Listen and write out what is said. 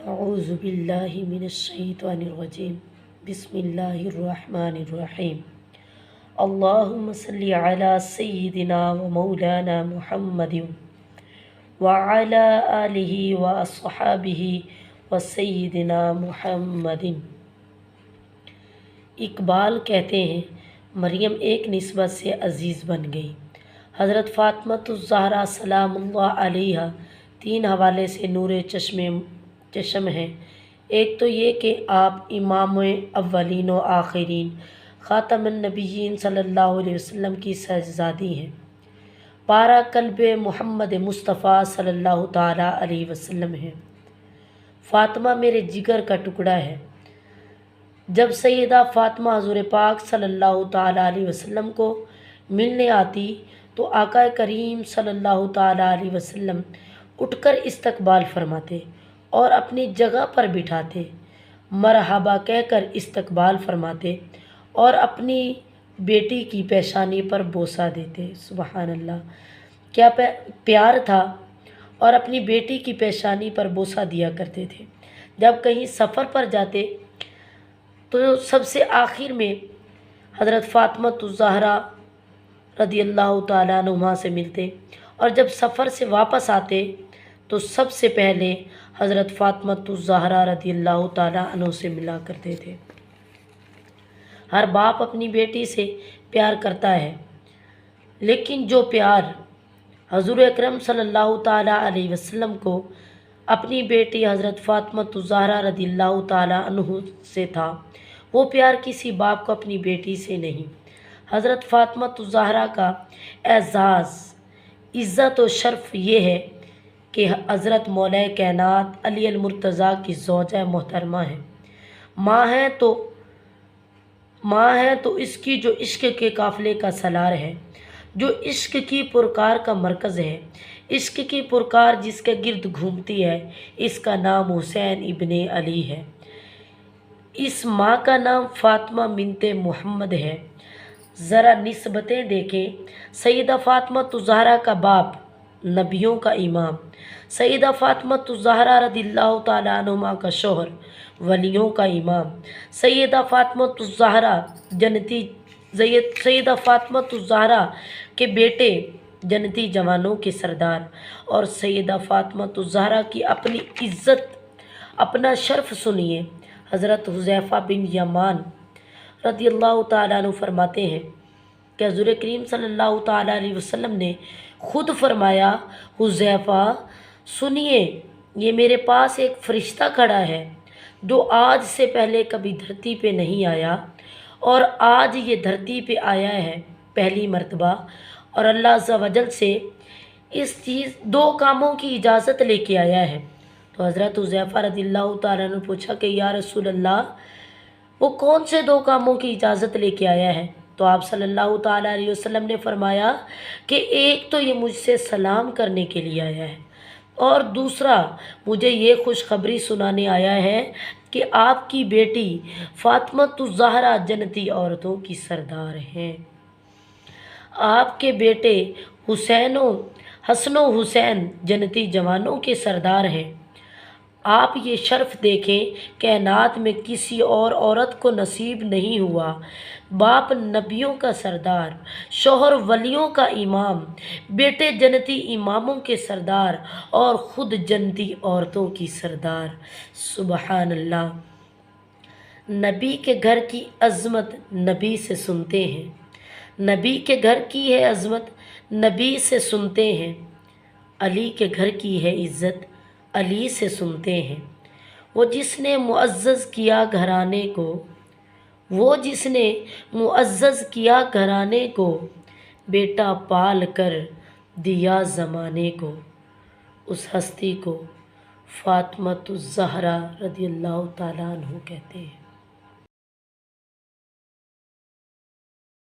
أعوذ بالله من الشيطان الرجيم بسم الله الرحمن الرحيم اللهم صل على سيدنا ومولانا محمد وعلى آله وأصحابه وسيدنا محمد۔ اقبال کہتے ہیں مریم ایک نسبت سے عزیز بن گئی۔ حضرت فاطمۃ الزہرا سلام اللہ علیہا تین حوالے سے نور چشم ہیں۔ ایک تو یہ کہ آپ امام اولین و آخرین خاتم النبیین صلی اللہ علیہ وسلم کی صاحبزادی ہیں۔ پارا قلب محمد مصطفیٰ صلی اللہ تعالیٰ علیہ وسلم ہے۔ فاطمہ میرے جگر کا ٹکڑا ہے۔ جب سیدہ فاطمہ حضور پاک صلی اللہ تعالیٰ علیہ وسلم کو ملنے آتی تو آقا کریم صلی اللہ تعالیٰ علیہ وسلم اٹھ کر استقبال فرماتے اور اپنی جگہ پر بٹھاتے، مرحبا کہہ کر استقبال فرماتے اور اپنی بیٹی کی پیشانی پر بوسہ دیتے۔ سبحان اللہ، کیا پیار تھا! اور اپنی بیٹی کی پیشانی پر بوسہ دیا کرتے تھے۔ جب کہیں سفر پر جاتے تو سب سے آخر میں حضرت فاطمۃ الزہرا رضی اللہ تعالیٰ عنہا سے ملتے، اور جب سفر سے واپس آتے تو سب سے پہلے حضرت فاطمۃ الزہرا رضی اللہ تعالیٰ عنہ سے ملا کرتے تھے۔ ہر باپ اپنی بیٹی سے پیار کرتا ہے، لیکن جو پیار حضور اکرم صلی اللہ تعالیٰ علیہ وسلم کو اپنی بیٹی حضرت فاطمۃ الزہرا رضی اللہ تعالیٰ عنہ سے تھا، وہ پیار کسی باپ کو اپنی بیٹی سے نہیں۔ حضرت فاطمۃ الزہرا کا اعزاز، عزت و شرف یہ ہے کہ حضرت مولا کائنات علی المرتضیٰ کی زوجہ محترمہ ہیں۔ ماں ہے تو اس کی جو عشق کے قافلے کا سالار ہے، جو عشق کی پرکار کا مرکز ہے، عشق کی پرکار جس کے گرد گھومتی ہے، اس کا نام حسین ابن علی ہے۔ اس ماں کا نام فاطمہ بنت محمد ہے۔ ذرا نسبتیں دیکھیں، سیدہ فاطمۃ الزہرا کا باپ نبیوں کا امام، سیدہ فاطمۃ الزہرا رضی اللہ تعالیٰ عنہا کا شوہر ولیوں کا امام، سیدہ فاطمۃ الزہرا سیدہ فاطمۃ الزہرا کے بیٹے جنتی جوانوں کے سردار، اور سیدہ فاطمۃ الزہرا کی اپنی عزت، اپنا شرف سنیے۔ حضرت حذیفہ بن یمان رضی اللہ تعالیٰ عنہ فرماتے ہیں کہ حضور کریم صلی اللہ تعالیٰ علیہ وسلم نے خود فرمایا، حذیفہ سنیے، یہ میرے پاس ایک فرشتہ کھڑا ہے جو آج سے پہلے کبھی دھرتی پہ نہیں آیا، اور آج یہ دھرتی پہ آیا ہے پہلی مرتبہ، اور اللہ عز و جل سے اس چیز دو کاموں کی اجازت لے کے آیا ہے۔ تو حضرت حذیفہ رضی اللہ تعالیٰ نے پوچھا کہ یا رسول اللہ، وہ کون سے دو کاموں کی اجازت لے کے آیا ہے؟ تو آپ صلی اللہ تعالیٰ علیہ وسلم نے فرمایا کہ ایک تو یہ مجھ سے سلام کرنے کے لیے آیا ہے، اور دوسرا مجھے یہ خوشخبری سنانے آیا ہے کہ آپ کی بیٹی فاطمۃ الزہرا جنتی عورتوں کی سردار ہیں۔ آپ کے بیٹے حسن و حسین جنتی جوانوں کے سردار ہیں۔ آپ یہ شرف دیکھیں، کائنات میں کسی اور عورت کو نصیب نہیں ہوا۔ باپ نبیوں کا سردار، شوہر ولیوں کا امام، بیٹے جنتی اماموں کے سردار، اور خود جنتی عورتوں کی سردار۔ سبحان اللہ! نبی کے گھر کی عظمت نبی سے سنتے ہیں، نبی کے گھر کی ہے عظمت نبی سے سنتے ہیں، علی کے گھر کی ہے عزت علی سے سنتے ہیں۔ وہ جس نے معزز کیا گھرانے کو، بیٹا پال کر دیا زمانے کو، اس ہستی کو فاطمۃ الزہرا رضی اللہ تعالیٰ عنہ کہتے ہیں۔